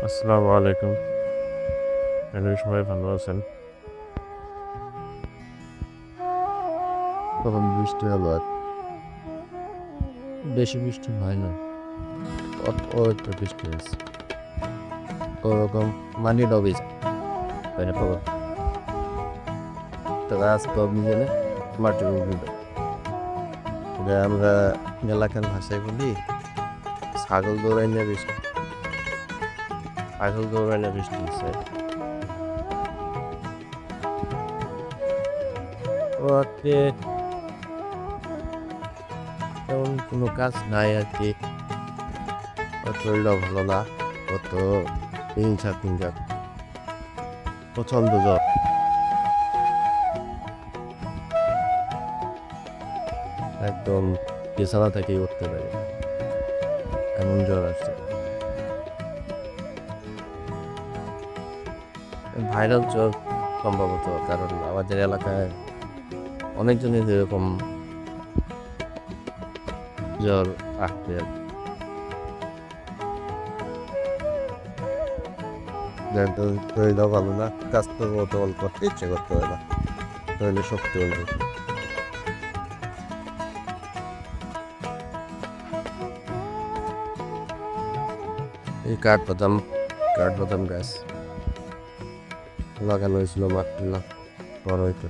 আসসালামু আলাইকুম। আশা সবাই ভালো আছেন। তখন বৃষ্টি হলো আর বেশি বৃষ্টি হয় না। অল্প বৃষ্টি হয়েছে ওরকম মানি ডবি যায় না পাবো তো গাছ টব নিয়ে গেলে মাটির উঠবে। এটা আমরা এলাকার ভাষায় বলি ছাগল দৌড়াই না বৃষ্টি হচ্ছে। তো আজকে তেমন কোনো কাজ নাই আর কি। শরীরটাও ভালো না, কত হিংসা টিংসা প্রচন্ড জ্বর, একদম বিছানা থেকেই উঠতে পারে এমন জ্বর আসছে। ভাইরাল জ্বর সম্ভবত, কারণ আমাদের এলাকায় অনেকজনের এরকম জ্বর আসছে আর কি। যার জন্য শরীরটাও ভালো না, কাজ তো তেমন করতে ইচ্ছে করতে হয় না, শরীরে শক্তিও নেই। এই কাঠবাদাম গাছ লাগানো হয়েছিল মাত্র বড় হইতে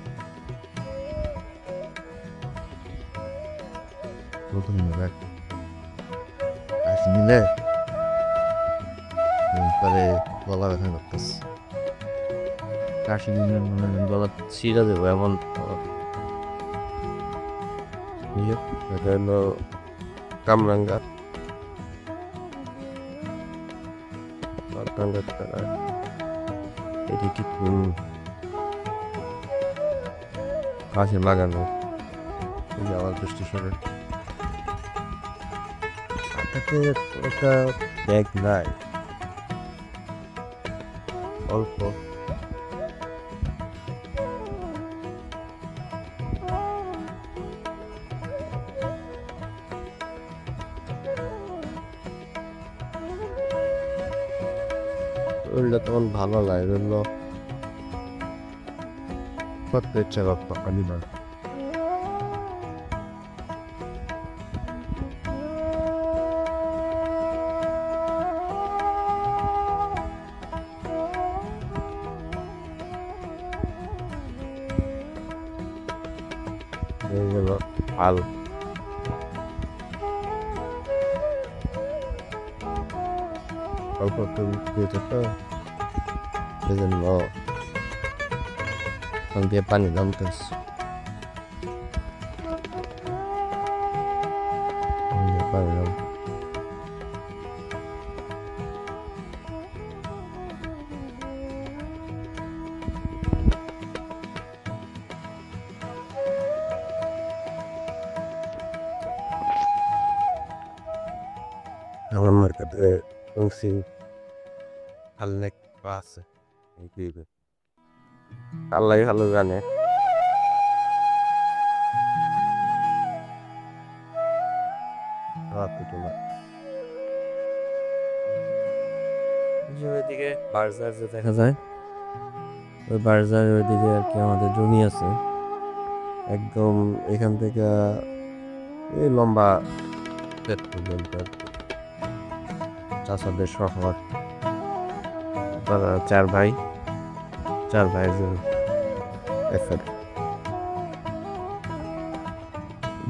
নতুন গাছ নিলে পরে গলা ব্যথা করতেছে। কাশি নিলে মানে গলা ছিঁড়া দেবো এমন। এটা হলো কামরাঙ্গা এটি ঠিক কাছে লাগানো আমার দৃষ্টি সরে একটা ব্যাগ নাই, অল্প শরীরটা তেমন ভালো লাগে, জন্য করতে ইচ্ছা করতো আনিবার। এই হলো হাল। অল্প একটু বৃষ্টি হচ্ছে তো, এই জন্য দিয়ে পানি নামতেছে। পানি নাম আমার মার্কেটে শুনছি হাল নেক আছে এই দিবে, আল্লাহ ভালো জানে। ওইদিকে বার্জার যে দেখা যায়, ওই বার্জার ওইদিকে আর কি আমাদের জমি আছে একদম এখান থেকে এই লম্বা পেট পর্যন্ত আর কি। চাষাদের শহর, তারা চার ভাই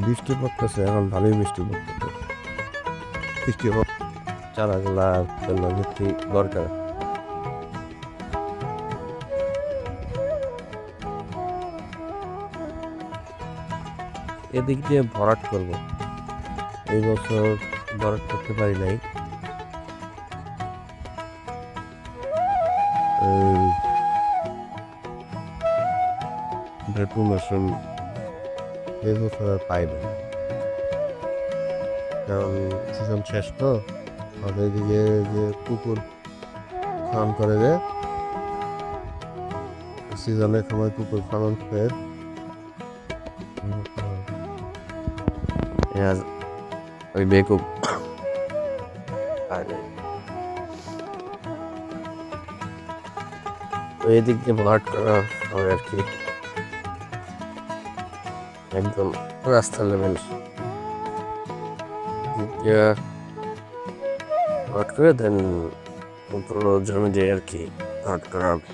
বৃষ্টি পড়তেছে এখন, ভালোই বৃষ্টি পড়তেছে। বৃষ্টি হোক, চারাগুলার জন্য ভিত্তি দরকার। এদিক দিয়ে ভরাট করব, এই বছর ভরাট করতে পারি নাই। ভেটু মাশরুম এই বছর আর পাই না, কারণ সিজন শেষ তো। আমাদের এদিকে যে কুকুর খাওয়ান করে, যে সিজনের সময় কুকুর খাওয়ান ফের ওই বেকুব এদিক দিয়ে ভাট করা হবে আর কি, একদম রাস্তা লেভেল ভাট করে দেন পুরো জমি দিয়ে আর কি ভাট করা হবে।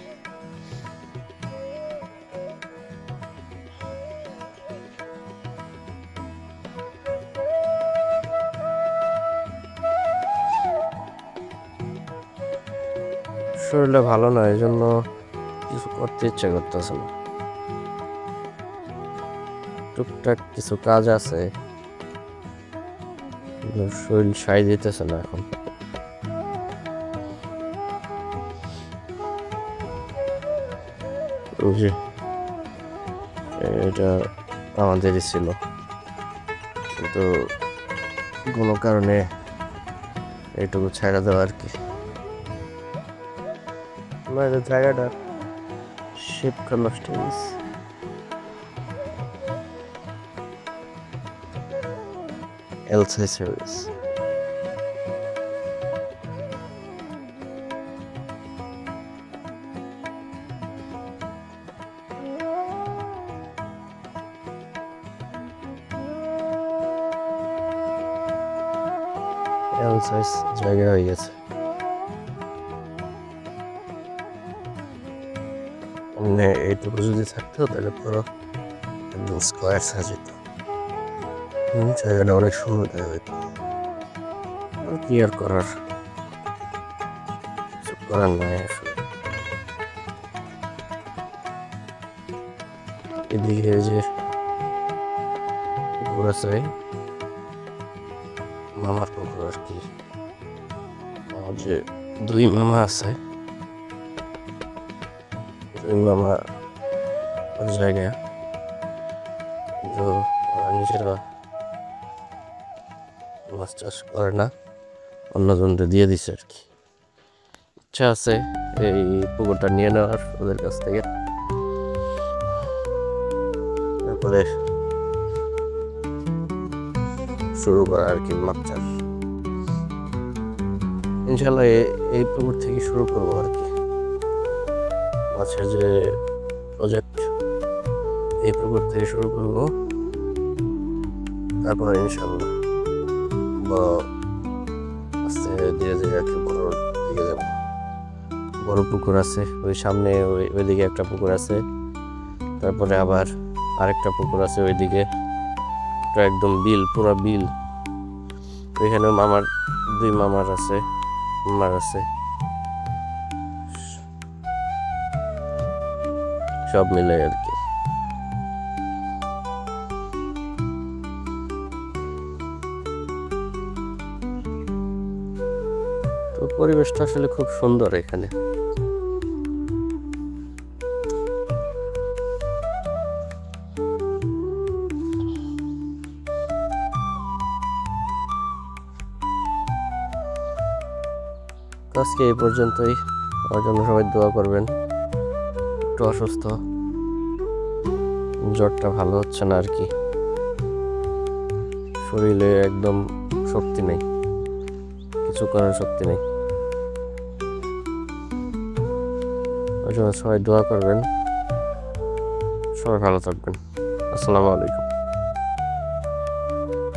শরীরটা ভালো না, এই জন্য কিছু করতে ইচ্ছা করতেছে না। টুকটাক কিছু কাজ আছে, শরীর সাই দিতেছে না এখন। এটা আমাদেরই ছিল, কিন্তু কোনো কারণে এইটুকু ছাড়া দেওয়া আর কি। জায়গাটা শেপটা নষ্ট হয়ে গেছে। এলসি সার্ভিস এলসাইজ জায়গা হয়ে গেছে। মানে এইটুকু যদি থাকতো তাহলে পুরো একদম স্কোয়ার সাজিত, জায়গাটা অনেক সুন্দর দেখা যেত। কি আর করার, কিছু করার নাই আসলে। এদিকে যে পুকুর আছে, মামার পুকুর আর কি। আমার যে দুই মামা আছে, দুই মামা জায়গা নিজেরা মাছ চাষ করে না, অন্যজনকে দিয়ে দিছে আর কি। ইচ্ছা আছে এই পুকুরটা নিয়ে নেওয়ার ওদের কাছ থেকে, তারপরে শুরু করা আর কি মাছ চাষ। ইনশাল্লাহ এই পুকুর থেকে শুরু করবো আর কি মাছের যে প্রজেক্ট, এই পুকুর থেকে শুরু করবো। তারপরে ইনশাল্লাহ আস্তে ধীরে ধীরে আর কি বড় দিকে যাব। বড় পুকুর আছে ওই সামনে, ওইদিকে একটা পুকুর আছে, তারপরে আবার আরেকটা পুকুর আছে ওইদিকে, একদম বিল, পুরো বিল। ওইখানে মামার দুই মামার আছে, মামার আছে, সব মিলে আর কি। তো পরিবেশটা আসলে খুব সুন্দর এখানে। আজকে এই পর্যন্তই। আমার জন্য সবাই দোয়া করবেন। একটু অসুস্থ, জ্বরটা ভালো হচ্ছে না আর কি, শরীরে একদম শক্তি নেই, কিছু করার শক্তি নেই। ওই জন্য সবাই দোয়া করবেন, সবাই ভালো থাকবেন। আসসালামু আলাইকুম।